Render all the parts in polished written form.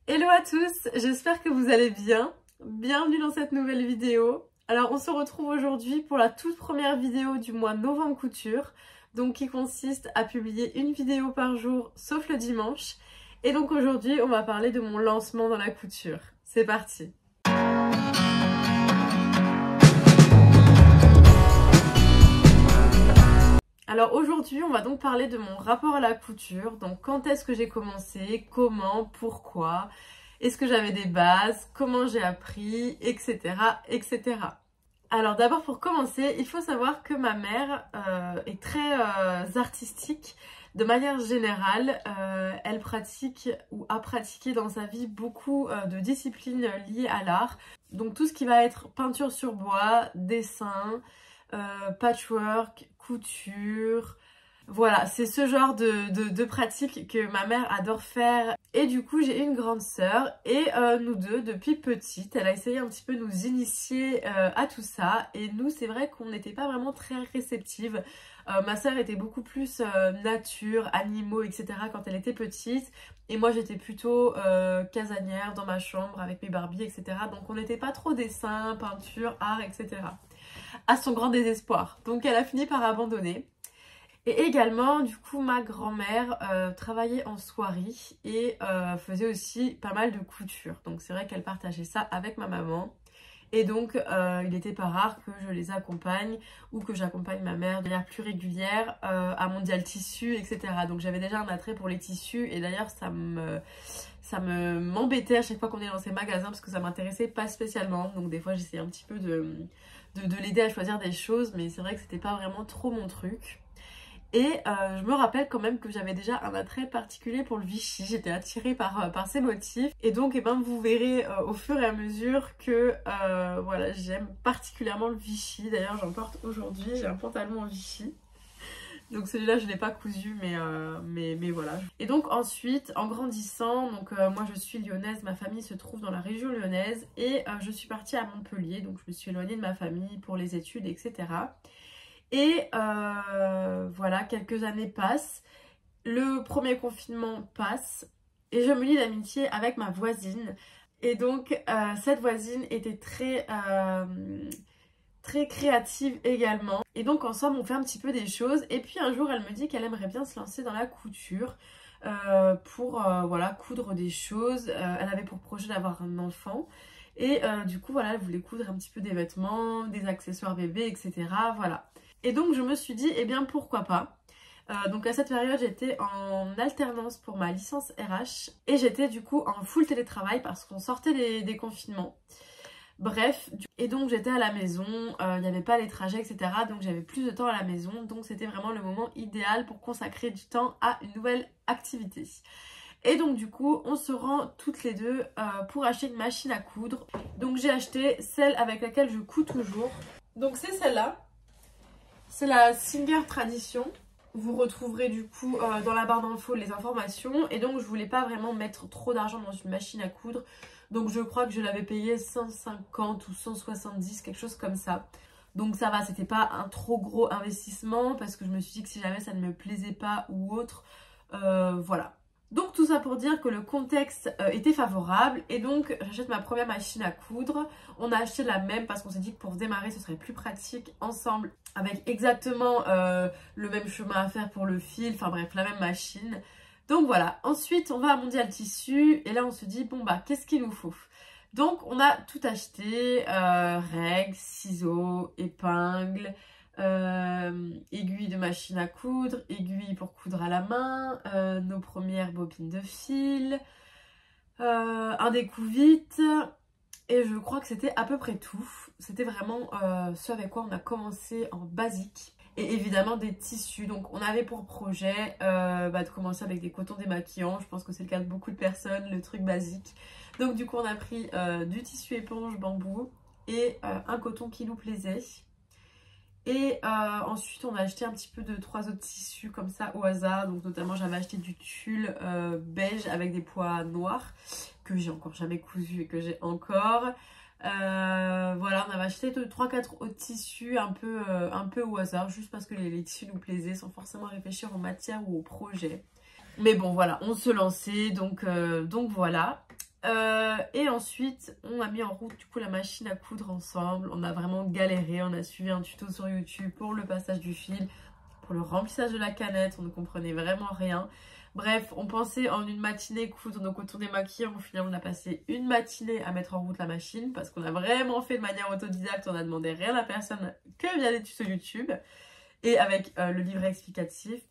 Hello à tous, j'espère que vous allez bien. Bienvenue dans cette nouvelle vidéo. Alors on se retrouve aujourd'hui pour la toute première vidéo du mois novembre couture, donc qui consiste à publier une vidéo par jour sauf le dimanche. Et donc aujourd'hui on va parler de mon lancement dans la couture. C'est parti! Alors aujourd'hui on va donc parler de mon rapport à la couture, donc quand est-ce que j'ai commencé, comment, pourquoi, est-ce que j'avais des bases, comment j'ai appris, etc. etc. Alors d'abord pour commencer, il faut savoir que ma mère est très artistique. De manière générale, elle pratique ou a pratiqué dans sa vie beaucoup de disciplines liées à l'art. Donc tout ce qui va être peinture sur bois, dessin, patchwork, couture, voilà, c'est ce genre de pratique que ma mère adore faire. Et du coup j'ai une grande sœur et nous deux depuis petite, elle a essayé un petit peu de nous initier à tout ça. Et nous c'est vrai qu'on n'était pas vraiment très réceptives. Ma sœur était beaucoup plus nature, animaux, etc. quand elle était petite. Et moi j'étais plutôt casanière dans ma chambre avec mes Barbies, etc. Donc on n'était pas trop dessin, peinture, art, etc. À son grand désespoir. Donc elle a fini par abandonner. Et également, du coup, ma grand-mère travaillait en soierie et faisait aussi pas mal de couture. Donc c'est vrai qu'elle partageait ça avec ma maman. Et donc, il n'était pas rare que je les accompagne ou que j'accompagne ma mère de manière plus régulière à Mondial Tissu, etc. Donc j'avais déjà un attrait pour les tissus et d'ailleurs ça m'embêtait à chaque fois qu'on est dans ces magasins parce que ça m'intéressait pas spécialement. Donc des fois j'essayais un petit peu de l'aider à choisir des choses, mais c'est vrai que c'était pas vraiment trop mon truc. Et je me rappelle quand même que j'avais déjà un attrait particulier pour le Vichy, j'étais attirée par ces motifs. Et donc vous verrez au fur et à mesure que voilà, j'aime particulièrement le Vichy. D'ailleurs j'en porte aujourd'hui, j'ai un pantalon en Vichy. Donc celui-là je ne l'ai pas cousu mais voilà. Et donc ensuite en grandissant, donc moi je suis lyonnaise, ma famille se trouve dans la région lyonnaise. Et je suis partie à Montpellier, donc je me suis éloignée de ma famille pour les études, etc. Et voilà, quelques années passent, le premier confinement passe et je me lie d'amitié avec ma voisine. Et donc cette voisine était très créative également. Et donc ensemble on fait un petit peu des choses. Et puis un jour elle me dit qu'elle aimerait bien se lancer dans la couture pour voilà, coudre des choses. Elle avait pour projet d'avoir un enfant. Et du coup voilà, elle voulait coudre un petit peu des vêtements, des accessoires bébés, etc. Voilà. Et donc je me suis dit, eh bien pourquoi pas. Donc à cette période j'étais en alternance pour ma licence RH et j'étais du coup en full télétravail parce qu'on sortait des confinements. Bref, et donc j'étais à la maison, il n'y avait pas les trajets, etc. Donc j'avais plus de temps à la maison, donc c'était vraiment le moment idéal pour consacrer du temps à une nouvelle activité. Et donc du coup on se rend toutes les deux pour acheter une machine à coudre. Donc j'ai acheté celle avec laquelle je couds toujours. Donc c'est celle-là. C'est la Singer Tradition. Vous retrouverez du coup dans la barre d'infos les informations. Et donc je voulais pas vraiment mettre trop d'argent dans une machine à coudre. Donc je crois que je l'avais payé 150 ou 170, quelque chose comme ça. Donc ça va, c'était pas un trop gros investissement parce que je me suis dit que si jamais ça ne me plaisait pas ou autre, voilà. Donc tout ça pour dire que le contexte était favorable et donc j'achète ma première machine à coudre. On a acheté la même parce qu'on s'est dit que pour démarrer ce serait plus pratique ensemble avec exactement le même chemin à faire pour le fil, enfin bref la même machine. Donc voilà, ensuite on va à Mondial Tissu et là on se dit bon bah qu'est-ce qu'il nous faut? Donc on a tout acheté, règles, ciseaux, épingles, aiguilles de machine à coudre, aiguilles pour coudre à la main, nos premières bobines de fil, un découvite et je crois que c'était à peu près tout. C'était vraiment ce avec quoi on a commencé en basique. Et évidemment des tissus, donc on avait pour projet de commencer avec des cotons démaquillants, je pense que c'est le cas de beaucoup de personnes, le truc basique. Donc du coup on a pris du tissu éponge bambou et un coton qui nous plaisait. Et ensuite on a acheté un petit peu de 3 autres tissus comme ça au hasard. Donc notamment j'avais acheté du tulle beige avec des pois noirs que j'ai encore jamais cousu et que j'ai encore. Voilà, on avait acheté 3-4 autres tissus un peu au hasard, juste parce que les tissus nous plaisaient sans forcément réfléchir aux matières ou aux projets. Mais bon voilà, on se lançait donc voilà. Et ensuite, on a mis en route du coup la machine à coudre ensemble. On a vraiment galéré, on a suivi un tuto sur YouTube pour le passage du fil, pour le remplissage de la canette, on ne comprenait vraiment rien. Bref, on pensait en une matinée coudre nos cotons démaquillants. Au final, on a passé une matinée à mettre en route la machine parce qu'on a vraiment fait de manière autodidacte. On a demandé rien à personne que via les tutos YouTube et avec le livret explicatif.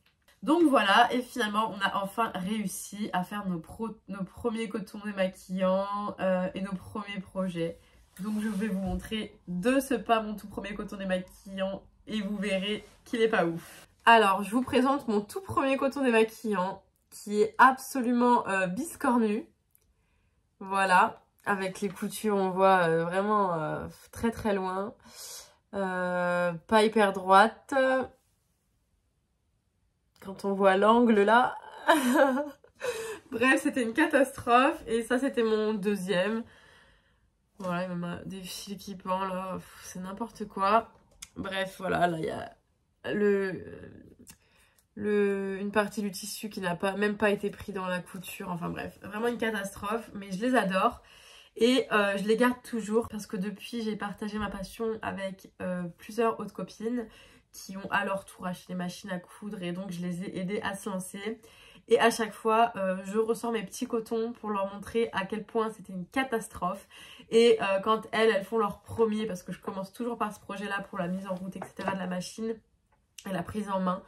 Donc voilà, et finalement on a enfin réussi à faire nos premiers cotons démaquillants et nos premiers projets. Donc je vais vous montrer de ce pas mon tout premier coton démaquillant et vous verrez qu'il est pas ouf. Alors je vous présente mon tout premier coton démaquillant qui est absolument biscornu. Voilà, avec les coutures on voit vraiment très très loin. Pas hyper droite. Quand on voit l'angle là. Bref, c'était une catastrophe. Et ça, c'était mon deuxième. Voilà, il y a même des fils qui pendent là. C'est n'importe quoi. Bref, voilà, là, il y a une partie du tissu qui n'a même pas été pris dans la couture. Enfin bref, vraiment une catastrophe. Mais je les adore. Et je les garde toujours parce que depuis, j'ai partagé ma passion avec plusieurs autres copines qui ont à leur tour acheté des machines à coudre et donc je les ai aidées à se lancer. Et à chaque fois, je ressors mes petits cotons pour leur montrer à quel point c'était une catastrophe. Et quand elles font leur premier, parce que je commence toujours par ce projet-là pour la mise en route, etc. de la machine et la prise en main,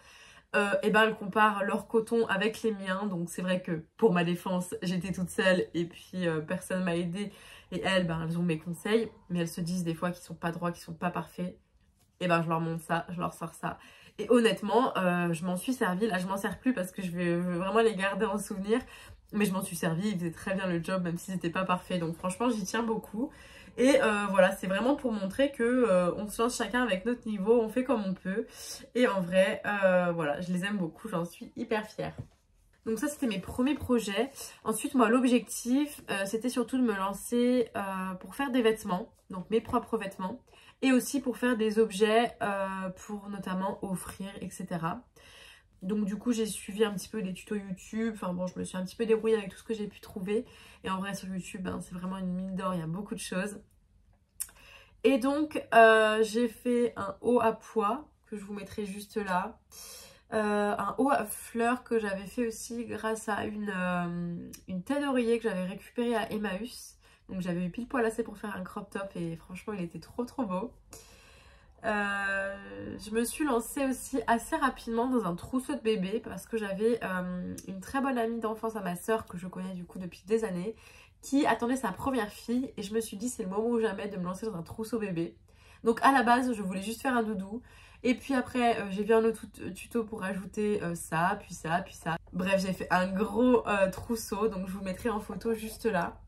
et ben elles comparent leur coton avec les miens. Donc c'est vrai que pour ma défense, j'étais toute seule et puis personne m'a aidée. Et elles, ben, elles ont mes conseils, mais elles se disent des fois qu'ils sont pas droits, qu'ils sont pas parfaits. Et ben je leur montre ça, je leur sors ça. Et honnêtement, je m'en suis servie. Là, je m'en sers plus parce que je veux vraiment les garder en souvenir. Mais je m'en suis servie, ils faisaient très bien le job, même si c'était pas parfait. Donc franchement, j'y tiens beaucoup. Et voilà, c'est vraiment pour montrer que on se lance chacun avec notre niveau, on fait comme on peut. Et en vrai, voilà, je les aime beaucoup, j'en suis hyper fière. Donc ça, c'était mes premiers projets. Ensuite, moi, l'objectif, c'était surtout de me lancer pour faire des vêtements, donc mes propres vêtements. Et aussi pour faire des objets pour notamment offrir, etc. Donc du coup, j'ai suivi un petit peu des tutos YouTube. Enfin bon, je me suis un petit peu débrouillée avec tout ce que j'ai pu trouver. Et en vrai, sur YouTube, ben, c'est vraiment une mine d'or, il y a beaucoup de choses. Et donc, j'ai fait un haut à pois, que je vous mettrai juste là. Un haut à fleurs que j'avais fait aussi grâce à une tête d'oreiller que j'avais récupérée à Emmaüs. Donc j'avais eu pile poil assez pour faire un crop top et franchement il était trop beau. Je me suis lancée aussi assez rapidement dans un trousseau de bébé parce que j'avais une très bonne amie d'enfance à ma soeur que je connais du coup depuis des années qui attendait sa première fille et je me suis dit c'est le moment ou jamais de me lancer dans un trousseau bébé. Donc à la base je voulais juste faire un doudou et puis après j'ai vu un autre tuto pour ajouter ça, puis ça, puis ça. Bref, j'ai fait un gros trousseau donc je vous mettrai en photo juste là.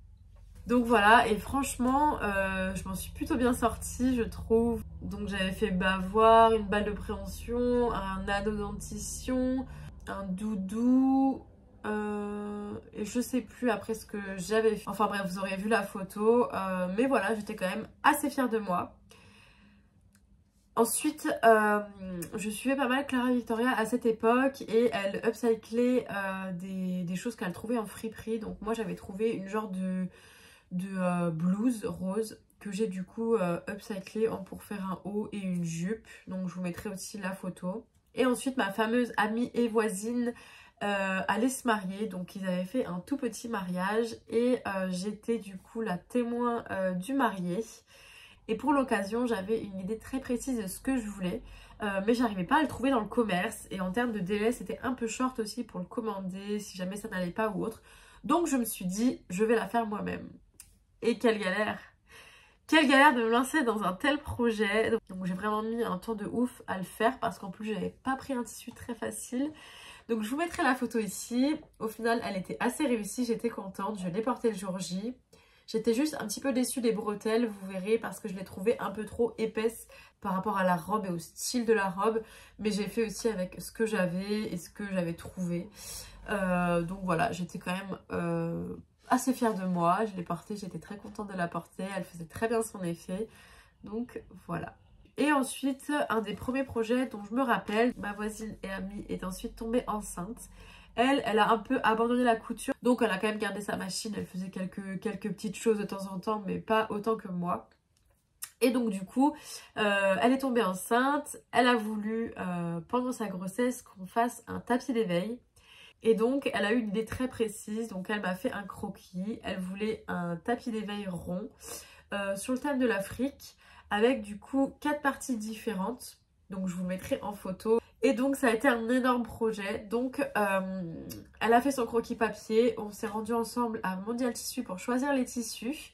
Donc voilà, et franchement, je m'en suis plutôt bien sortie, je trouve. Donc j'avais fait bavoir, une balle de préhension, un anneau dentition, un doudou, et je sais plus après ce que j'avais fait. Enfin bref, vous aurez vu la photo, mais voilà, j'étais quand même assez fière de moi. Ensuite, je suivais pas mal Clara Victoria à cette époque et elle upcyclait des choses qu'elle trouvait en friperie. Donc moi j'avais trouvé une genre de blouse rose que j'ai du coup upcyclé pour faire un haut et une jupe. Donc je vous mettrai aussi la photo. Et ensuite ma fameuse amie et voisine allait se marier. Donc ils avaient fait un tout petit mariage et j'étais du coup la témoin du marié. Et pour l'occasion, j'avais une idée très précise de ce que je voulais. Mais j'arrivais pas à le trouver dans le commerce. Et en termes de délai, c'était un peu short aussi pour le commander si jamais ça n'allait pas ou autre. Donc je me suis dit, je vais la faire moi-même. Et quelle galère! Quelle galère de me lancer dans un tel projet. Donc j'ai vraiment mis un temps de ouf à le faire parce qu'en plus j'avais pas pris un tissu très facile. Donc je vous mettrai la photo ici. Au final elle était assez réussie, j'étais contente. Je l'ai portée le jour J. J'étais juste un petit peu déçue des bretelles, vous verrez, parce que je les trouvais un peu trop épaisses par rapport à la robe et au style de la robe. Mais j'ai fait aussi avec ce que j'avais et ce que j'avais trouvé. Donc voilà, j'étais quand même assez fière de moi. Je l'ai portée, j'étais très contente de la porter. Elle faisait très bien son effet. Donc voilà. Et ensuite, un des premiers projets dont je me rappelle, ma voisine et amie est ensuite tombée enceinte. Elle a un peu abandonné la couture. Donc elle a quand même gardé sa machine, elle faisait quelques petites choses de temps en temps, mais pas autant que moi. Et donc du coup, elle est tombée enceinte, elle a voulu pendant sa grossesse qu'on fasse un tapis d'éveil. Et donc elle a eu une idée très précise, donc elle m'a fait un croquis, elle voulait un tapis d'éveil rond sur le thème de l'Afrique avec du coup 4 parties différentes. Donc je vous mettrai en photo. Et donc ça a été un énorme projet. Donc elle a fait son croquis papier, on s'est rendu ensemble à Mondial Tissu pour choisir les tissus.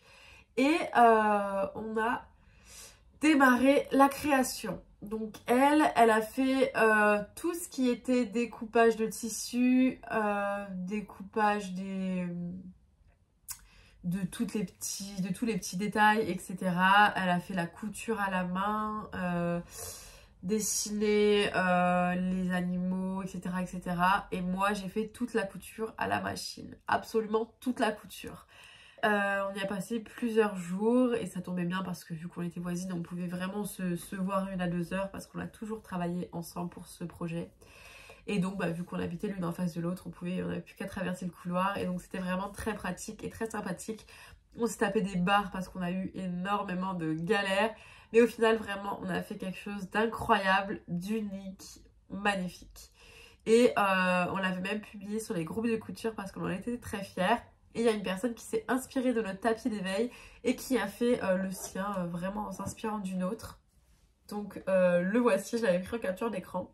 Et on a démarré la création. Donc elle a fait tout ce qui était découpage de tissu, découpage de tous les petits détails, etc. Elle a fait la couture à la main, dessiner les animaux, etc., etc. Et moi j'ai fait toute la couture à la machine, absolument toute la couture. On y a passé plusieurs jours et ça tombait bien parce que vu qu'on était voisines, on pouvait vraiment se voir 1 à 2 heures parce qu'on a toujours travaillé ensemble pour ce projet. Et donc bah, vu qu'on habitait l'une en face de l'autre, on n'avait plus qu'à traverser le couloir et donc c'était vraiment très pratique et très sympathique. On s'est tapé des barres parce qu'on a eu énormément de galères, mais au final vraiment on a fait quelque chose d'incroyable, d'unique, magnifique. Et on l'avait même publié sur les groupes de couture parce qu'on en était très fiers. Et il y a une personne qui s'est inspirée de notre tapis d'éveil et qui a fait le sien vraiment en s'inspirant d'une autre. Donc le voici, je l'avais pris en capture d'écran.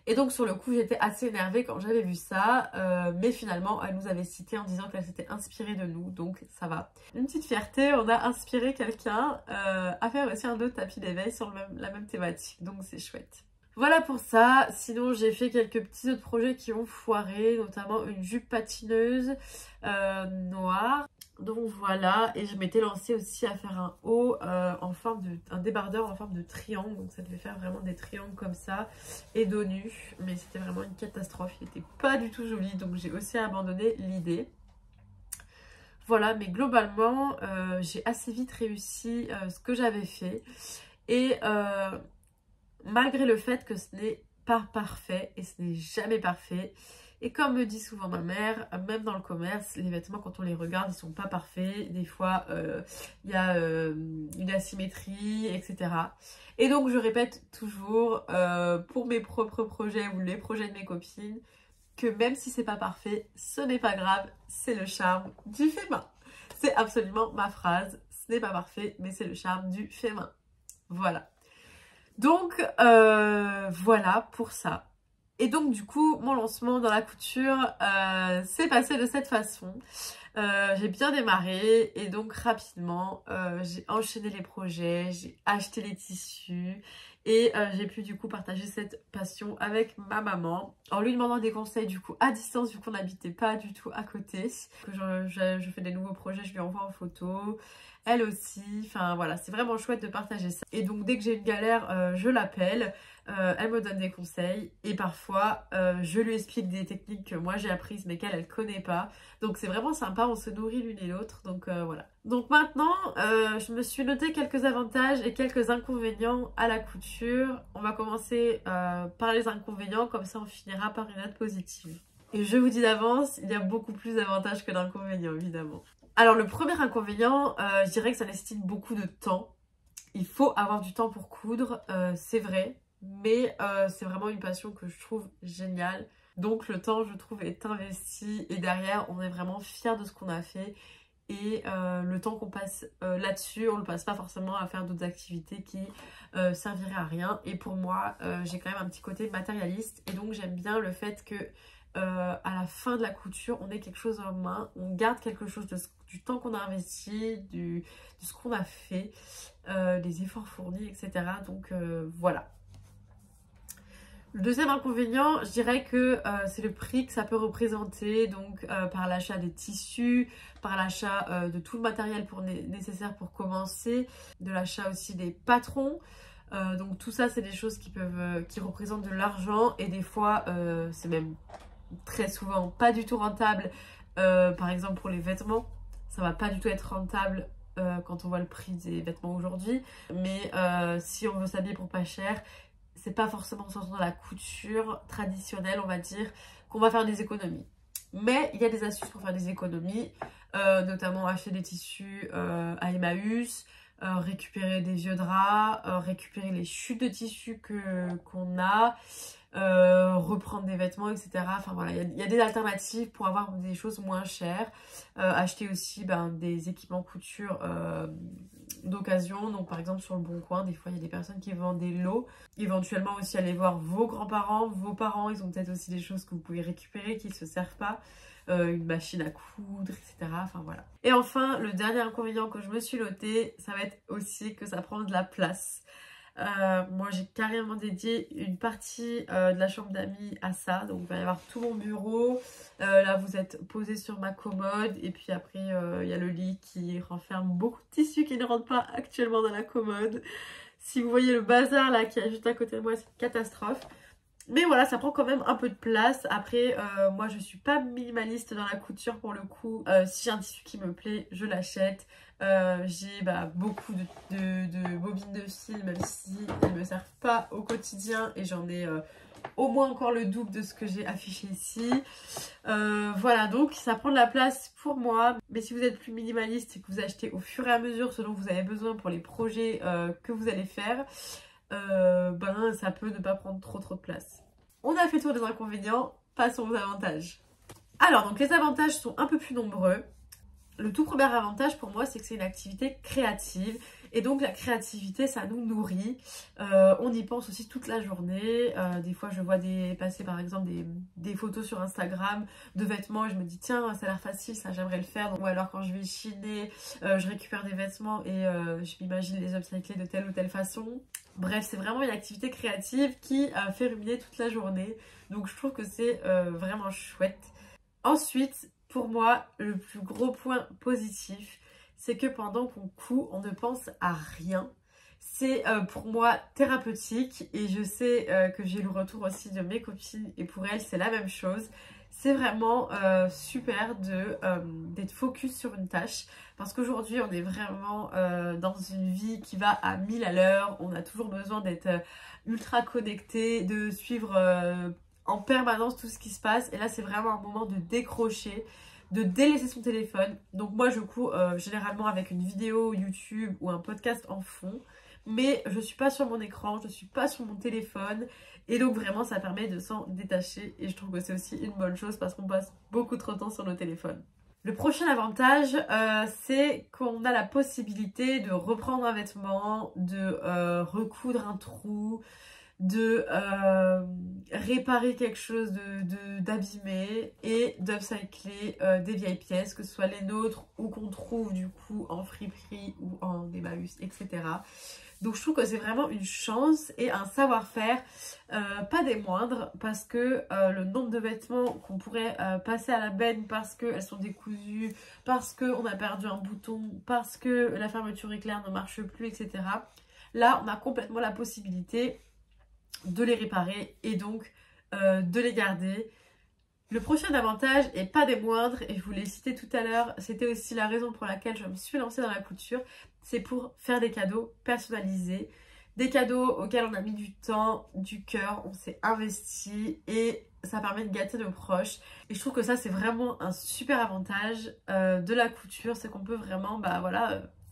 Et donc sur le coup j'étais assez énervée quand j'avais vu ça, mais finalement elle nous avait cité en disant qu'elle s'était inspirée de nous, donc ça va. Une petite fierté, on a inspiré quelqu'un à faire aussi un autre tapis d'éveil sur la même thématique, donc c'est chouette. Voilà pour ça, sinon j'ai fait quelques petits autres projets qui ont foiré, notamment une jupe patineuse noire. Donc voilà, et je m'étais lancée aussi à faire un haut un débardeur en forme de triangle, donc ça devait faire vraiment des triangles comme ça, et dos nu, mais c'était vraiment une catastrophe, il n'était pas du tout joli, donc j'ai aussi abandonné l'idée. Voilà, mais globalement, j'ai assez vite réussi ce que j'avais fait, et malgré le fait que ce n'est pas parfait, et ce n'est jamais parfait. Et comme me dit souvent ma mère, même dans le commerce, les vêtements quand on les regarde, ils sont pas parfaits. Des fois, il y a une asymétrie, etc. Et donc je répète toujours, pour mes propres projets ou les projets de mes copines, que même si c'est pas parfait, ce n'est pas grave, c'est le charme du fait main. C'est absolument ma phrase, ce n'est pas parfait, mais c'est le charme du fait main. Voilà. Donc voilà pour ça. Et donc du coup mon lancement dans la couture s'est passé de cette façon. J'ai bien démarré et donc rapidement j'ai enchaîné les projets, j'ai acheté les tissus et j'ai pu du coup partager cette passion avec ma maman en lui demandant des conseils du coup à distance vu qu'on n'habitait pas du tout à côté. Que je fais des nouveaux projets, je lui envoie en photo. Elle aussi, enfin voilà, c'est vraiment chouette de partager ça. Et donc dès que j'ai une galère, je l'appelle, elle me donne des conseils et parfois je lui explique des techniques que moi j'ai apprises mais qu'elle elle connaît pas. Donc c'est vraiment sympa, on se nourrit l'une et l'autre, donc voilà. Donc maintenant, je me suis noté quelques avantages et quelques inconvénients à la couture. On va commencer par les inconvénients, comme ça on finira par une note positive. Et je vous dis d'avance, il y a beaucoup plus d'avantages que d'inconvénients évidemment. Alors le premier inconvénient, je dirais que ça nécessite beaucoup de temps. Il faut avoir du temps pour coudre, c'est vrai, mais c'est vraiment une passion que je trouve géniale. Donc le temps, je trouve, est investi et derrière, on est vraiment fiers de ce qu'on a fait. Et le temps qu'on passe là-dessus, on ne le passe pas forcément à faire d'autres activités qui serviraient à rien. Et pour moi, j'ai quand même un petit côté matérialiste et donc j'aime bien le fait que à la fin de la couture, on ait quelque chose en main, on garde quelque chose du temps qu'on a investi, de ce qu'on a fait, des efforts fournis, etc. Donc voilà. Le deuxième inconvénient, je dirais que c'est le prix que ça peut représenter, donc par l'achat des tissus, par l'achat de tout le matériel nécessaire pour commencer, de l'achat aussi des patrons. Donc tout ça, c'est des choses qui représentent de l'argent et des fois, c'est même très souvent pas du tout rentable. Par exemple pour les vêtements, ça va pas du tout être rentable quand on voit le prix des vêtements aujourd'hui. Mais si on veut s'habiller pour pas cher, c'est pas forcément en sortant de la couture traditionnelle, on va dire, qu'on va faire des économies. Mais il y a des astuces pour faire des économies, notamment acheter des tissus à Emmaüs, récupérer des vieux draps, récupérer les chutes de tissus qu'on a, reprendre des vêtements, etc. Enfin voilà, il y a des alternatives pour avoir des choses moins chères. Acheter aussi des équipements couture d'occasion. Donc par exemple sur le Bon Coin, des fois il y a des personnes qui vendent des lots. Éventuellement aussi aller voir vos grands-parents, vos parents, ils ont peut-être aussi des choses que vous pouvez récupérer qui ne se servent pas. Une machine à coudre, etc. Enfin voilà. Et enfin, le dernier inconvénient que je me suis noté, ça va être aussi que ça prend de la place. Moi j'ai carrément dédié une partie de la chambre d'amis à ça, donc il va y avoir tout mon bureau, là vous êtes posé sur ma commode et puis après il y a le lit qui renferme beaucoup de tissus qui ne rentrent pas actuellement dans la commode. Si vous voyez le bazar là qui est juste à côté de moi, c'est une catastrophe. Mais voilà, ça prend quand même un peu de place. Après, moi je suis pas minimaliste dans la couture pour le coup. Si j'ai un tissu qui me plaît, je l'achète. J'ai beaucoup de bobines de fil, même si elles ne me servent pas au quotidien. Et j'en ai au moins encore le double de ce que j'ai affiché ici. Voilà, donc ça prend de la place pour moi. Mais si vous êtes plus minimaliste et que vous achetez au fur et à mesure ce dont vous avez besoin pour les projets que vous allez faire, ça peut ne pas prendre trop de place. On a fait le tour des inconvénients, passons aux avantages. Alors donc les avantages sont un peu plus nombreux. Le tout premier avantage pour moi, c'est que c'est une activité créative et donc la créativité ça nous nourrit. On y pense aussi toute la journée. Des fois je vois passer par exemple des photos sur Instagram de vêtements et je me dis tiens ça a l'air facile, ça j'aimerais le faire. Ou alors quand je vais chiner, je récupère des vêtements et je m'imagine les upcycler de telle ou telle façon. Bref, c'est vraiment une activité créative qui fait ruminer toute la journée. Donc je trouve que c'est vraiment chouette. Ensuite, pour moi, le plus gros point positif, c'est que pendant qu'on coud, on ne pense à rien. C'est pour moi thérapeutique et je sais que j'ai eu le retour aussi de mes copines et pour elles, c'est la même chose. C'est vraiment super d'être focus sur une tâche parce qu'aujourd'hui, on est vraiment dans une vie qui va à 1000 à l'heure. On a toujours besoin d'être ultra connecté, de suivre en permanence tout ce qui se passe. Et là, c'est vraiment un moment de décrocher, de délaisser son téléphone. Donc moi, je couds généralement avec une vidéo YouTube ou un podcast en fond. Mais je suis pas sur mon écran, je suis pas sur mon téléphone. Et donc vraiment, ça permet de s'en détacher. Et je trouve que c'est aussi une bonne chose parce qu'on passe beaucoup trop de temps sur nos téléphones. Le prochain avantage, c'est qu'on a la possibilité de reprendre un vêtement, de recoudre un trou, de réparer quelque chose d'abîmé et d'upcycler des vieilles pièces, que ce soit les nôtres ou qu'on trouve du coup en friperie ou en Emmaüs, etc. Donc je trouve que c'est vraiment une chance et un savoir-faire pas des moindres parce que le nombre de vêtements qu'on pourrait passer à la benne parce qu'elles sont décousues, parce qu'on a perdu un bouton, parce que la fermeture éclair ne marche plus, etc. Là, on a complètement la possibilité de les réparer et donc de les garder. Le prochain avantage, et pas des moindres, et je vous l'ai cité tout à l'heure, c'était aussi la raison pour laquelle je me suis lancée dans la couture, c'est pour faire des cadeaux personnalisés, des cadeaux auxquels on a mis du temps, du cœur, on s'est investi et ça permet de gâter nos proches. Et je trouve que ça c'est vraiment un super avantage de la couture, c'est qu'on peut vraiment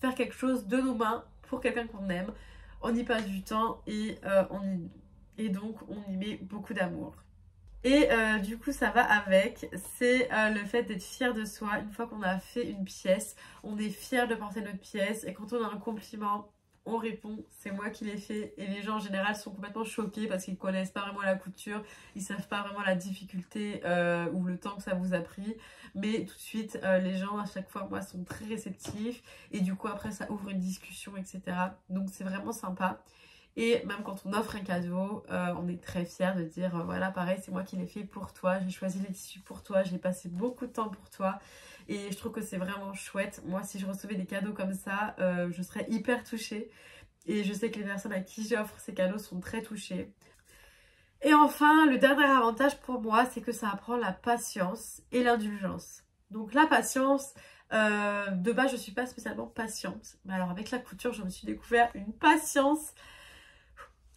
faire quelque chose de nos mains pour quelqu'un qu'on aime. On y passe du temps et donc on y met beaucoup d'amour. Et du coup ça va avec, c'est le fait d'être fier de soi. Une fois qu'on a fait une pièce, on est fier de porter notre pièce et quand on a un compliment, on répond c'est moi qui l'ai fait. Et les gens en général sont complètement choqués parce qu'ils connaissent pas vraiment la couture, ils savent pas vraiment la difficulté ou le temps que ça vous a pris. Mais tout de suite les gens à chaque fois moi sont très réceptifs et du coup après ça ouvre une discussion, etc. Donc c'est vraiment sympa. Et même quand on offre un cadeau, on est très fiers de dire voilà pareil c'est moi qui l'ai fait pour toi, j'ai choisi les tissus pour toi, j'ai passé beaucoup de temps pour toi et je trouve que c'est vraiment chouette. Moi si je recevais des cadeaux comme ça, je serais hyper touchée et je sais que les personnes à qui j'offre ces cadeaux sont très touchées. Et enfin le dernier avantage pour moi c'est que ça apprend la patience et l'indulgence. Donc la patience, de base je suis pas spécialement patiente, mais alors avec la couture je me suis découvert une patience.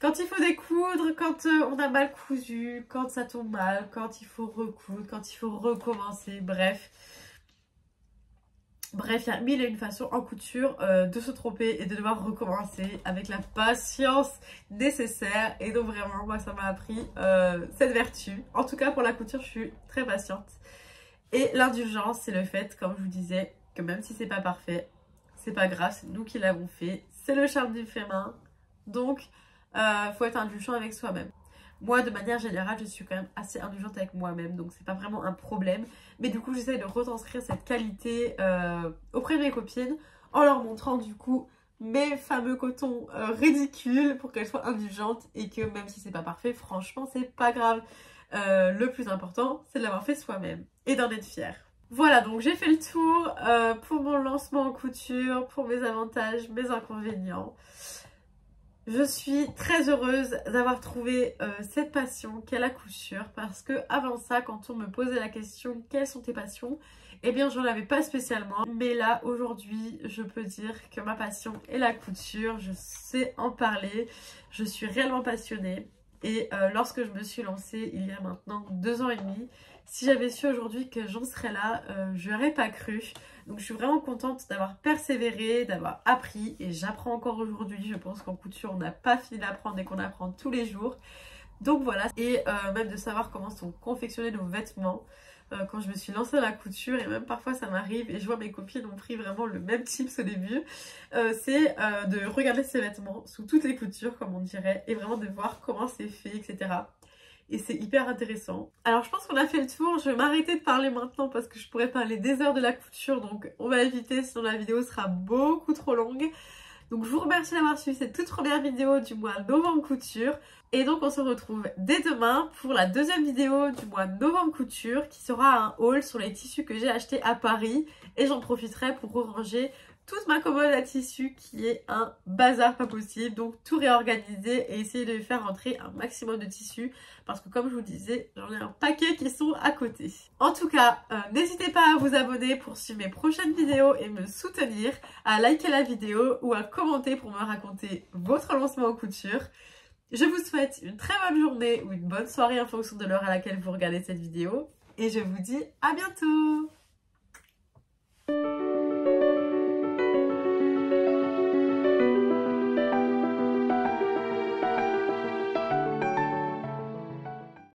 Quand il faut découdre, quand on a mal cousu, quand ça tombe mal, quand il faut recoudre, quand il faut recommencer, bref. Bref, il y a mille et une façons en couture de se tromper et de devoir recommencer avec la patience nécessaire. Et donc vraiment, moi ça m'a appris cette vertu. En tout cas pour la couture, je suis très patiente. Et l'indulgence, c'est le fait, comme je vous disais, que même si c'est pas parfait, c'est pas grave, c'est nous qui l'avons fait. C'est le charme du fait main. Donc, faut être indulgent avec soi-même. Moi, de manière générale, je suis quand même assez indulgente avec moi-même, donc c'est pas vraiment un problème. Mais du coup, j'essaie de retranscrire cette qualité auprès de mes copines en leur montrant du coup mes fameux cotons ridicules pour qu'elles soient indulgentes et que même si c'est pas parfait, franchement, c'est pas grave. Le plus important, c'est de l'avoir fait soi-même et d'en être fière. Voilà, donc j'ai fait le tour pour mon lancement en couture, pour mes avantages, mes inconvénients. Je suis très heureuse d'avoir trouvé cette passion qu'est la couture parce que avant ça, quand on me posait la question quelles sont tes passions, eh bien j'en avais pas spécialement. Mais là aujourd'hui, je peux dire que ma passion est la couture, je sais en parler, je suis réellement passionnée. Et lorsque je me suis lancée il y a maintenant 2 ans et demi, si j'avais su aujourd'hui que j'en serais là, je n'aurais pas cru. Donc je suis vraiment contente d'avoir persévéré, d'avoir appris et j'apprends encore aujourd'hui. Je pense qu'en couture on n'a pas fini d'apprendre et qu'on apprend tous les jours. Donc voilà, et même de savoir comment sont confectionnés nos vêtements. Quand je me suis lancée à la couture et même parfois ça m'arrive et je vois mes copines ont pris vraiment le même tips au début, c'est de regarder ses vêtements sous toutes les coutures comme on dirait et vraiment de voir comment c'est fait, etc. Et c'est hyper intéressant. Alors je pense qu'on a fait le tour, je vais m'arrêter de parler maintenant parce que je pourrais parler des heures de la couture, donc on va éviter sinon la vidéo sera beaucoup trop longue. Donc je vous remercie d'avoir suivi cette toute première vidéo du mois novembre couture. Et donc on se retrouve dès demain pour la deuxième vidéo du mois novembre couture qui sera un haul sur les tissus que j'ai achetés à Paris. Et j'en profiterai pour ranger toute ma commode à tissus qui est un bazar pas possible. Donc tout réorganiser et essayer de faire rentrer un maximum de tissus parce que comme je vous disais, j'en ai un paquet qui sont à côté. En tout cas, n'hésitez pas à vous abonner pour suivre mes prochaines vidéos et me soutenir, à liker la vidéo ou à commenter pour me raconter votre lancement en couture. Je vous souhaite une très bonne journée ou une bonne soirée en fonction de l'heure à laquelle vous regardez cette vidéo et je vous dis à bientôt!